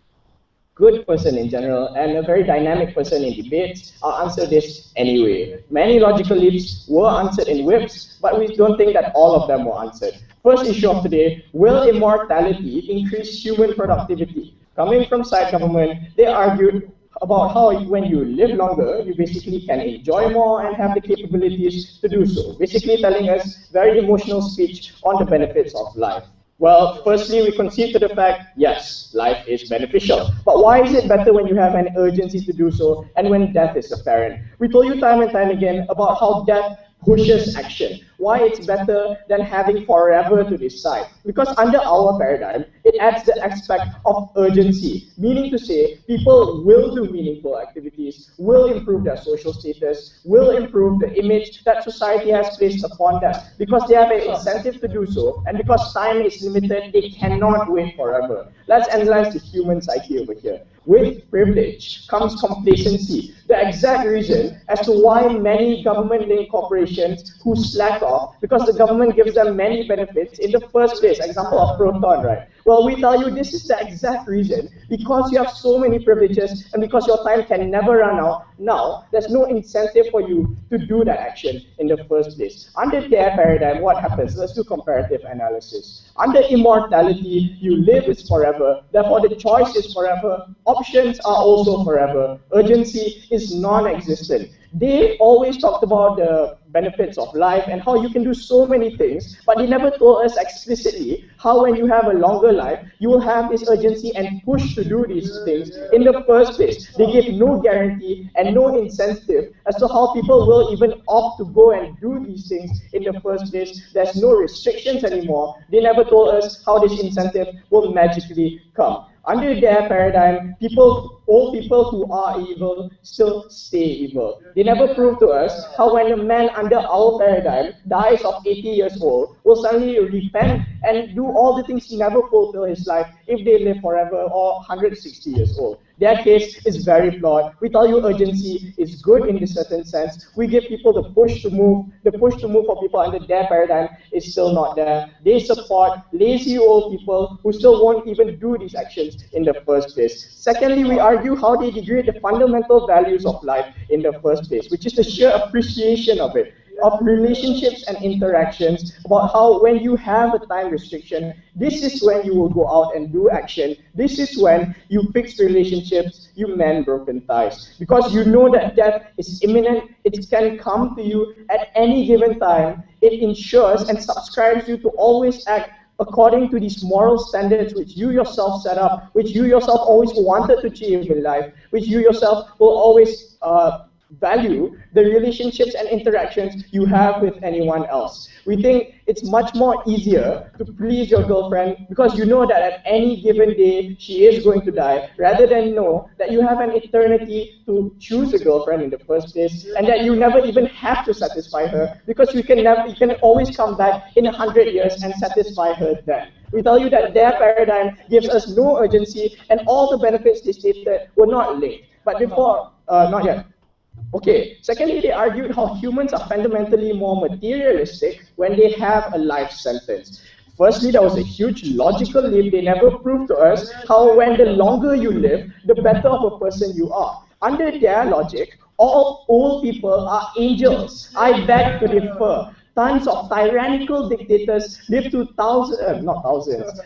Speaker 7: good person in general and a very dynamic person in debates, I'll answer this anyway. Many logical leaps were answered in whips, but we don't think that all of them were answered. First issue of today, will immortality increase human productivity? Coming from side government, they argued about how when you live longer, you basically can enjoy more and have the capabilities to do so. Basically telling us very emotional speech on the benefits of life. Well, firstly, we concede to the fact, yes, life is beneficial. But why is it better when you have an urgency to do so and when death is apparent? We told you time and time again about how death pushes action. Why it's better than having forever to decide. Because under our paradigm, it adds the aspect of urgency, meaning to say people will do meaningful activities, will improve their social status, will improve the image that society has placed upon them. Because they have an incentive to do so, and because time is limited, they cannot wait forever. Let's analyze the human psyche over here. With privilege comes complacency, the exact reason as to why many government-linked corporations who slack off, because the government gives them many benefits in the first place, example of Proton, right? Well, we tell you this is the exact reason, because you have so many privileges and because your time can never run out, now there's no incentive for you to do that action in the first place. Under their paradigm, what happens? Let's do comparative analysis. Under immortality, you live is forever, therefore the choice is forever, options are also forever, urgency is non-existent. They always talked about the benefits of life and how you can do so many things, but they never told us explicitly how when you have a longer life, you will have this urgency and push to do these things in the first place. They give no guarantee and no incentive as to how people will even opt to go and do these things in the first place. There's no restrictions anymore. They never told us how this incentive will magically come. Under their paradigm, all people who are evil still stay evil. They never prove to us how when a man under our paradigm dies of 80 years old, will suddenly repent and do all the things he never fulfill his life if they live forever or 160 years old. Their case is very flawed. We tell you urgency is good in this certain sense. We give people the push to move. The push to move for people under their paradigm is still not there. They support lazy old people who still won't even do these actions in the first place. Secondly, we argue how they degrade the fundamental values of life in the first place, which is the sheer appreciation of it, of relationships and interactions, about how when you have a time restriction, this is when you will go out and do action. This is when you fix relationships, you mend broken ties. Because you know that death is imminent, it can come to you at any given time. It ensures and subscribes you to always act according to these moral standards which you yourself set up, which you yourself always wanted to achieve in life, which you yourself will always value the relationships and interactions you have with anyone else. We think it's much more easier to please your girlfriend because you know that at any given day she is going to die, rather than know that you have an eternity to choose a girlfriend in the first place, and that you never even have to satisfy her because you can always come back in 100 years and satisfy her then. We tell you that their paradigm gives us no urgency and all the benefits they stated were not linked. But before, not yet. Okay, secondly, they argued how humans are fundamentally more materialistic when they have a life sentence. Firstly, there was a huge logical leap. They never proved to us how when the longer you live, the better of a person you are. Under their logic, all old people are angels. I beg to differ. Tons of tyrannical dictators live to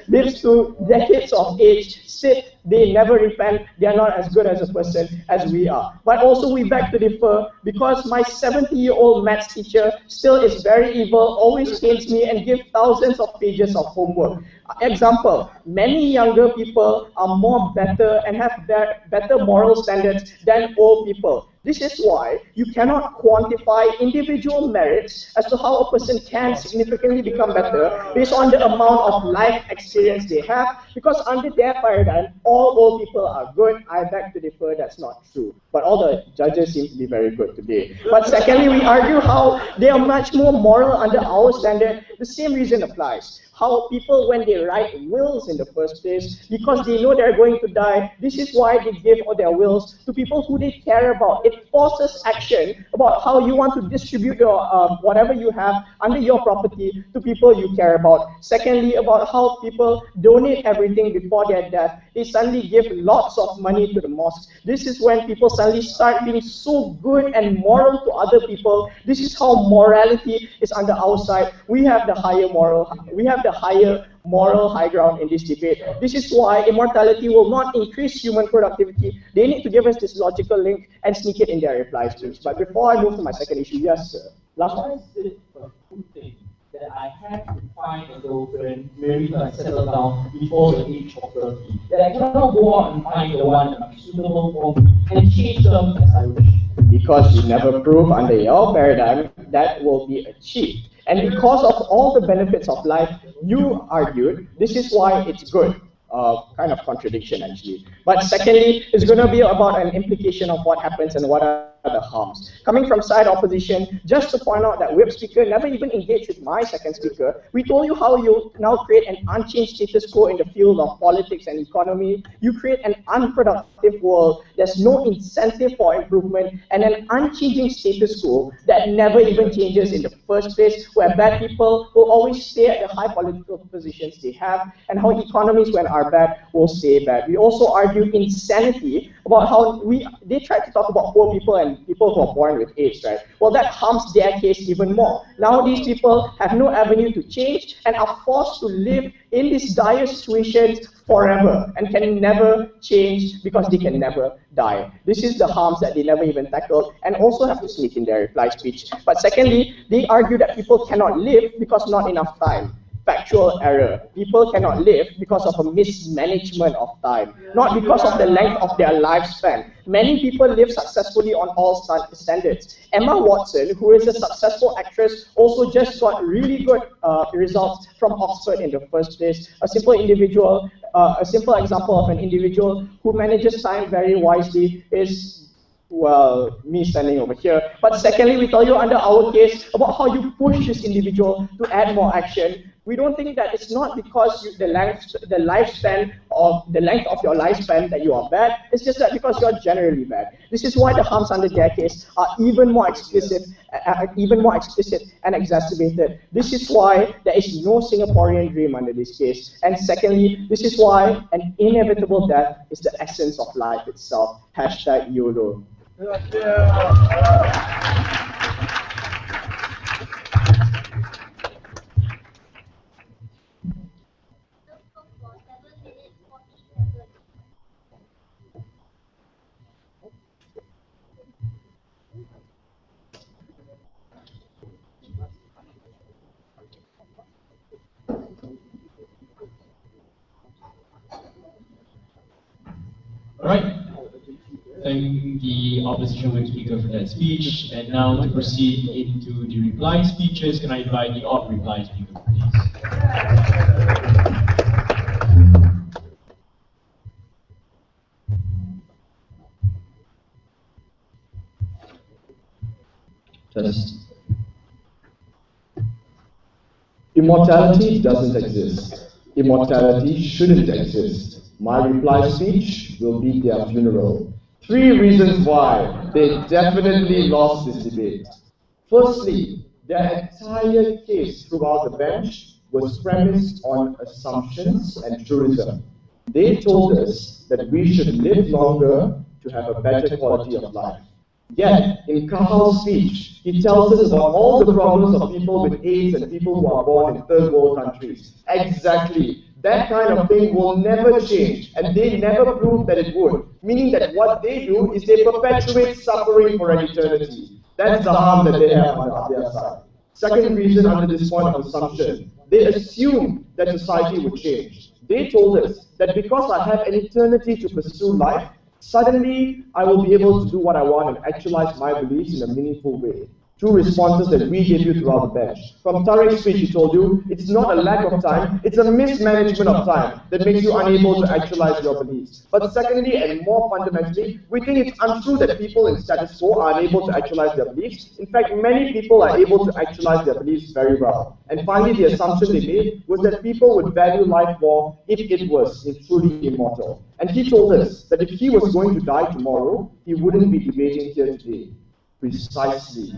Speaker 7: live to decades of age, sit, they never repent, they are not as good as a person as we are. But also we beg to differ because my 70-year-old maths teacher still is very evil, always paints me and gives thousands of pages of homework. Example, many younger people are more better and have better moral standards than old people. This is why you cannot quantify individual merits as to how a person can significantly become better based on the amount of life experience they have, because under their paradigm, all old people are good. I beg to differ, that's not true. But all the judges seem to be very good today. But secondly, we argue how they are much more moral under our standard. The same reason applies. how people, when they write wills in the first place, because they know they're going to die, this is why they give all their wills to people who they care about. It forces action about how you want to distribute your whatever you have under your property to people you care about. Secondly, about how people donate everything before their death. They suddenly give lots of money to the mosque. This is when people suddenly start being so good and moral to other people. This is how morality is under our side. We have the higher moral high ground in this debate. This is why immortality will not increase human productivity. They need to give us this logical link and sneak it in their reply streams. But before I move to my second issue, yes, sir. Last one.
Speaker 8: Why is it a good thing that I have to find a girlfriend, marry her, and settle down before the age of 30? That I cannot go out and find the one that is suitable for me and change them as I wish?
Speaker 7: Because you never prove under your paradigm that will be achieved. And because of all the benefits of life, you argued this is why it's good. Kind of contradiction, actually. But secondly, it's going to be about an implication of what happens and what are the harms. Coming from side opposition, just to point out that whip speaker never even engaged with my second speaker. We told you how you now create an unchanged status quo in the field of politics and economy. You create an unproductive world. There's no incentive for improvement, and an unchanging status quo that never even changes in the first place, where bad people will always stay at the high political positions they have, and how economies, when are bad, will stay bad. We also argue insanity about how they try to talk about poor people and people who are born with AIDS, right? Well, that harms their case even more. Now these people have no avenue to change and are forced to live in these dire situations forever and can never change because they can never die. This is the harms that they never even tackled and also have to sneak in their reply speech. But secondly, they argue that people cannot live because not enough time. Factual error. People cannot live because of a mismanagement of time, not because of the length of their lifespan. Many people live successfully on all standards. Emma Watson, who is a successful actress, also just got really good results from Oxford in the first place. A simple example of an individual who manages time very wisely is, well, me standing over here. But secondly, we tell you under our case about how you push this individual to add more action. We don't think that it's not because the length of your lifespan that you are bad. It's just that because you're generally bad. This is why the harms under their case are even more explicit and exacerbated. This is why there is no Singaporean dream under this case. And secondly, this is why an inevitable death is the essence of life itself. #YOLO.
Speaker 1: Alright, thank the opposition whip speaker for that speech. And now to proceed into the reply speeches, can I invite the odd reply speaker, please?
Speaker 2: Test. Immortality doesn't exist. Immortality shouldn't exist. My reply speech will be their funeral. 3 reasons why they definitely lost this debate. Firstly, their entire case throughout the bench was premised on assumptions and truism. They told us that we should live longer to have a better quality of life. Yet, in Kahal's speech, he tells us about all the problems of people with AIDS and people who are born in third world countries. Exactly. That kind of thing will never change, and they never proved that it would. Meaning that what they do is they perpetuate suffering for an eternity. That's the harm that they have on their side. Second reason under this point of assumption, they assumed that society would change. They told us that because I have an eternity to pursue life, suddenly I will be able to do what I want and actualize my beliefs in a meaningful way.
Speaker 4: Two responses that we gave you throughout the bench. From Tariq's speech, he told you, it's not a lack of time, it's a mismanagement of time that makes you unable to actualize your beliefs. But secondly, and more fundamentally, we think it's untrue that people in status quo are unable to actualize their beliefs. In fact, many people are able to actualize their beliefs very well. And finally, the assumption they made was that people would value life more if it was truly immortal. And he told us that if he was going to die tomorrow, he wouldn't be debating here today. Precisely.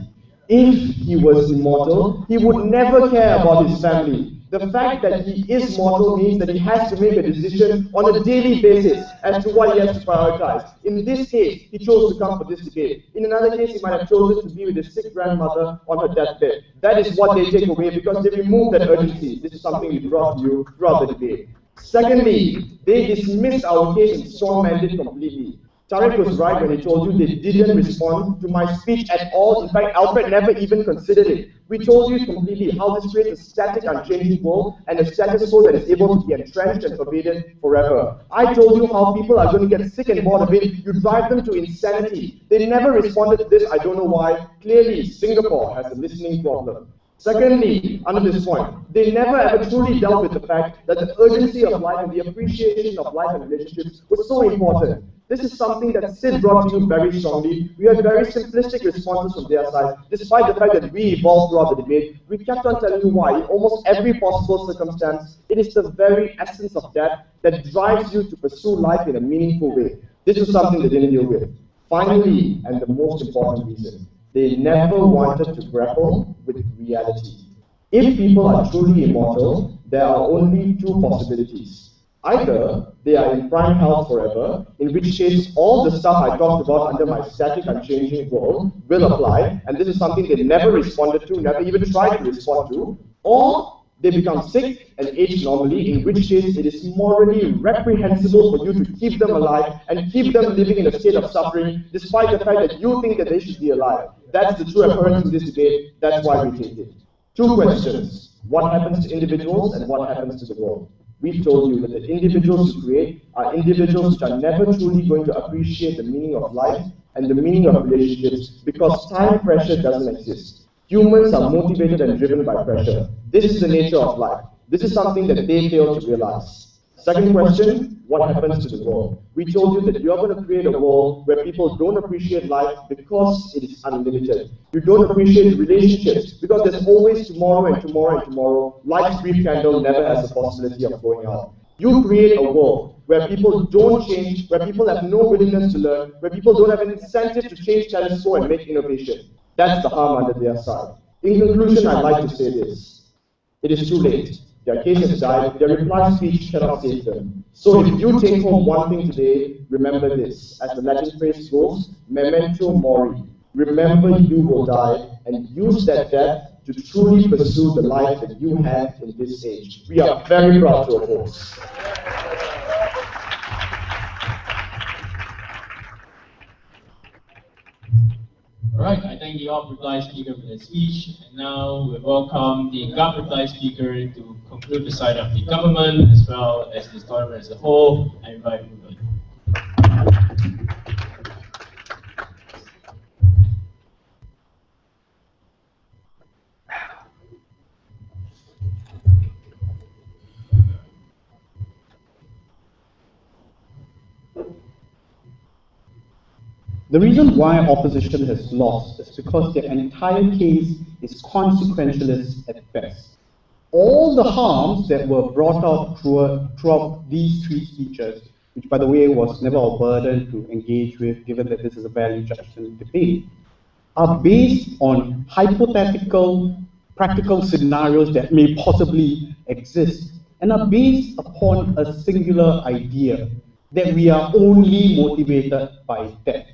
Speaker 4: If he was immortal, he would never care about his family. The fact that he is mortal means that he has to make a decision on a daily basis as to what he has to prioritize. In this case, he chose to come for this debate. In another case, he might have chosen to be with his sick grandmother on her deathbed. That is what they take away because they remove that urgency. This is something we brought to you throughout the debate. Secondly, they dismissed our case and strong-manned it completely. Tariq was right when he told you they didn't respond to my speech at all. In fact, Alfred never even considered it. We told you completely how this creates a static, unchanging world and a status quo that is able to be entrenched and pervaded forever. I told you how people are going to get sick and bored of it. You drive them to insanity. They never responded to this. I don't know why. Clearly, Singapore has a listening problem. Secondly, under this point, they never ever truly dealt with the fact that the urgency of life and the appreciation of life and relationships was so important. This is something that Sid brought to you very strongly. We had very simplistic responses from their side. Despite the fact that we evolved throughout the debate, we kept on telling you why. In almost every possible circumstance, it is the very essence of that that drives you to pursue life in a meaningful way. This is something they didn't deal with. Finally, and the most important reason, they never wanted to grapple with reality. If people are truly immortal, there are only two possibilities. Either they are in prime health forever, in which case all the stuff I talked about under my static, unchanging world will apply, and this is something they never responded to, never even tried to respond to, or they become sick and age normally, in which case it is morally reprehensible for you to keep them alive and keep them living in a state of suffering, despite the fact that you think that they should be alive. That's the true occurrence in this debate. That's why we take it. Two questions. What happens to individuals and what happens to the world? We've told you that the individuals you create are individuals which are never truly going to appreciate the meaning of life and the meaning of relationships because time pressure doesn't exist. Humans are motivated and driven by pressure. This is the nature of life. This is something that they fail to realize. Second question, what happens to the world? We told you that you're going to create a world where people don't appreciate life because it is unlimited. You don't appreciate relationships because there's always tomorrow and tomorrow and tomorrow. Life's brief candle never has the possibility of going out. You create a world where people don't change, where people have no willingness to learn, where people don't have an incentive to change status quo and make innovation. That's the harm under their side. In conclusion, I'd like to say this. It is too late. Their case has died. Their reply speech cannot save them. So if you take home one thing today, remember this. As the Latin phrase goes, memento mori. Remember you will die and use that death to truly pursue the life that you have in this age. We are very proud to oppose.
Speaker 1: All right, I thank the off reply speaker for the speech, and now we welcome the GUP reply speaker to conclude the side of the government as well as the tournament as a whole. I invite Reuben.
Speaker 3: The reason why opposition has lost is because their entire case is consequentialist at best. All the harms that were brought out throughout these three speeches, which by the way was never a burden to engage with given that this is a value judgment debate, are based on hypothetical, practical scenarios that may possibly exist and are based upon a singular idea that we are only motivated by death.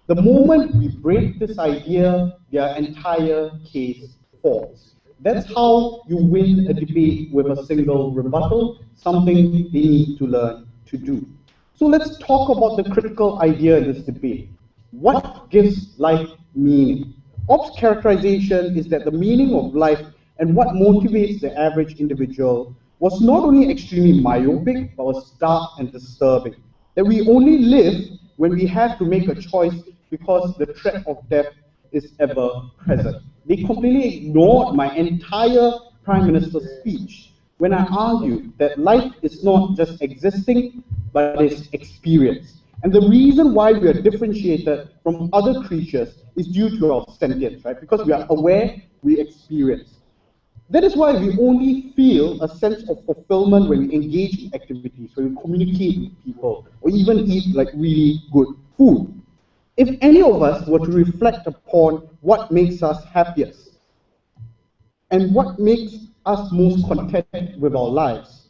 Speaker 3: The moment we break this idea, their entire case falls. That's how you win a debate with a single rebuttal, something they need to learn to do. So let's talk about the critical idea in this debate. What gives life meaning? Ops' characterization is that the meaning of life and what motivates the average individual was not only extremely myopic, but was dark and disturbing. That we only live when we have to make a choice because the threat of death is ever present. they completely ignored my entire Prime Minister's speech when I argued that life is not just existing, but is experienced. And the reason why we are differentiated from other creatures is due to our sentience, right? Because we are aware, we experience. That is why we only feel a sense of fulfillment when we engage in activities, when we communicate with people, or even eat like really good food. If any of us were to reflect upon what makes us happiest and what makes us most content with our lives,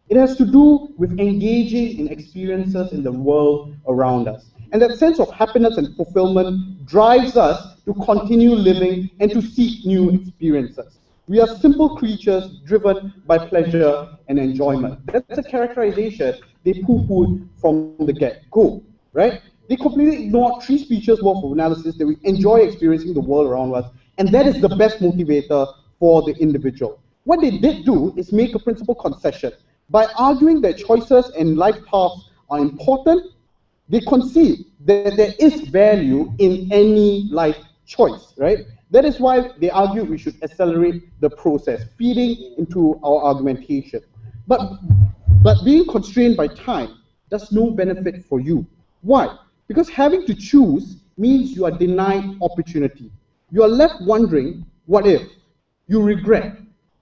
Speaker 3: it has to do with engaging in experiences in the world around us. And that sense of happiness and fulfillment drives us to continue living and to seek new experiences. We are simple creatures driven by pleasure and enjoyment. That's a characterization they poo-pooed from the get-go, right? They completely ignored 3 speeches worth of analysis that we enjoy experiencing the world around us, and that is the best motivator for the individual. What they did do is make a principal concession. By arguing that choices and life paths are important, they concede that there is value in any life choice, right? That is why they argue we should accelerate the process, feeding into our argumentation. But being constrained by time does no benefit for you. Why? Because having to choose means you are denied opportunity. You are left wondering, what if? You regret.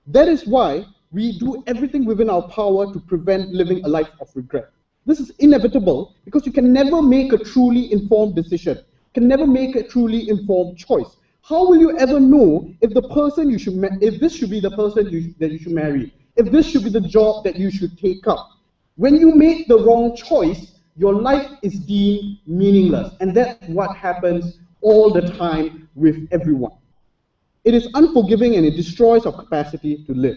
Speaker 3: That is why we do everything within our power to prevent living a life of regret. This is inevitable because you can never make a truly informed decision, can never make a truly informed choice. How will you ever know if the person you should, if this should be the person that you should marry, if this should be the job that you should take up? When you make the wrong choice, your life is deemed meaningless, and that's what happens all the time with everyone. It is unforgiving and it destroys our capacity to live.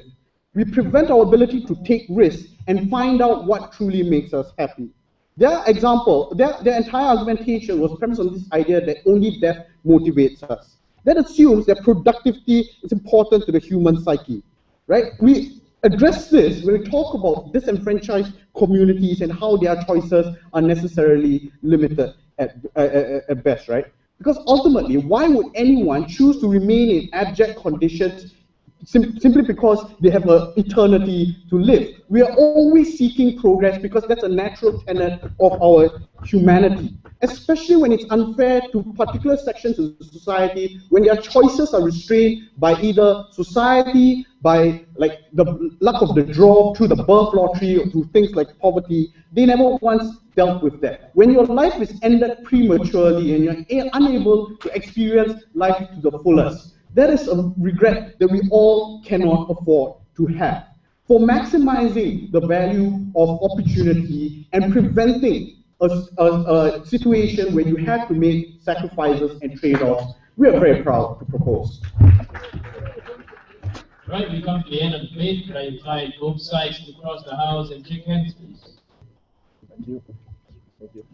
Speaker 3: We prevent our ability to take risks and find out what truly makes us happy. Their entire argumentation was premised on this idea that only death motivates us. That assumes that productivity is important to the human psyche, right? We address this when we talk about disenfranchised communities and how their choices are necessarily limited at best, right? Because ultimately, why would anyone choose to remain in abject conditions simply because they have an eternity to live? We are always seeking progress because that's a natural tenet of our humanity, especially when it's unfair to particular sections of society, when their choices are restrained by either society, by like the luck of the draw, through the birth lottery, or through things like poverty. They never once dealt with that. When your life is ended prematurely and you're unable to experience life to the fullest, that is a regret that we all cannot afford to have. For maximizing the value of opportunity and preventing a situation where you have to make sacrifices and trade-offs, we are very proud to propose.
Speaker 1: Right, we come to the end of the debate. Could I invite both sides to cross the house and shake hands, please?
Speaker 3: Thank you. Thank you.